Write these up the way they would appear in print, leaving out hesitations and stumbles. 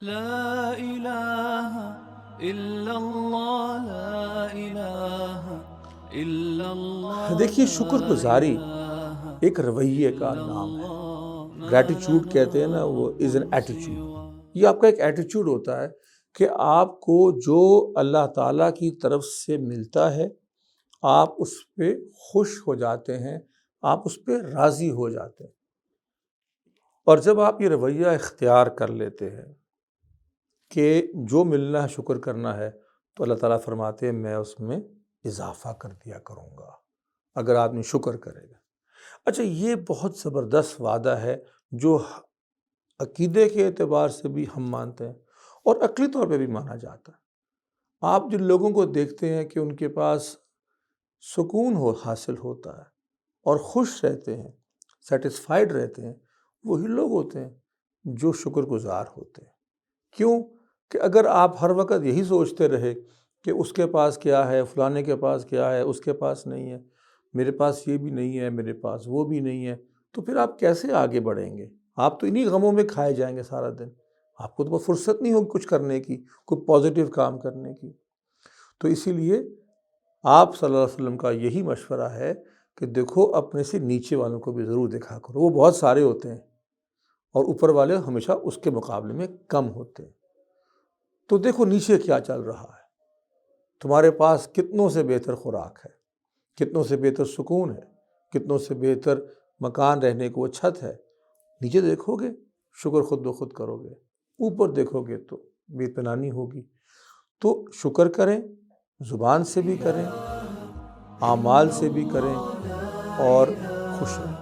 لا الہ الا اللہ لا الہ الا اللہ دیکھیے، شکر گزاری ایک رویے کا نام ہے. گریٹیچیوڈ کہتے ہیں نا، وہ از این ایٹیچیوڈ. یہ آپ کا ایک ایٹیچیوڈ ہوتا ہے کہ آپ کو جو اللہ تعالیٰ کی طرف سے ملتا ہے آپ اس پہ خوش ہو جاتے ہیں، آپ اس پہ راضی ہو جاتے ہیں. اور جب آپ یہ رویہ اختیار کر لیتے ہیں کہ جو ملنا ہے شکر کرنا ہے، تو اللہ تعالیٰ فرماتے ہیں میں اس میں اضافہ کر دیا کروں گا اگر آدمی شکر کرے گا. اچھا، یہ بہت زبردست وعدہ ہے جو عقیدے کے اعتبار سے بھی ہم مانتے ہیں اور عقلی طور پہ بھی مانا جاتا ہے. آپ جن لوگوں کو دیکھتے ہیں کہ ان کے پاس سکون حاصل ہوتا ہے اور خوش رہتے ہیں، سیٹسفائیڈ رہتے ہیں، وہی لوگ ہوتے ہیں جو شکر گزار ہوتے ہیں. کیوں کہ اگر آپ ہر وقت یہی سوچتے رہے کہ اس کے پاس کیا ہے، فلانے کے پاس کیا ہے، اس کے پاس نہیں ہے، میرے پاس یہ بھی نہیں ہے، میرے پاس وہ بھی نہیں ہے، تو پھر آپ کیسے آگے بڑھیں گے؟ آپ تو انہی غموں میں کھائے جائیں گے سارا دن. آپ کو تو بس فرصت نہیں ہوگی کچھ کرنے کی، کوئی پازیٹیو کام کرنے کی. تو اسی لیے آپ صلی اللہ علیہ وسلم کا یہی مشورہ ہے کہ دیکھو اپنے سے نیچے والوں کو بھی ضرور دیکھا کرو. وہ بہت سارے ہوتے ہیں اور اوپر والے ہمیشہ اس کے مقابلے میں کم ہوتے ہیں. تو دیکھو نیچے کیا چل رہا ہے. تمہارے پاس کتنوں سے بہتر خوراک ہے، کتنوں سے بہتر سکون ہے، کتنوں سے بہتر مکان رہنے کو چھت ہے. نیچے دیکھو گے شکر خود بخود کرو گے، اوپر دیکھو گے تو بے اطمینانی ہوگی. تو شکر کریں، زبان سے بھی کریں، اعمال سے بھی کریں اور خوش رہیں.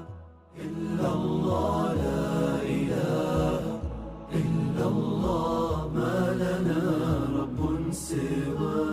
الا اللہ ما لنا رب سواه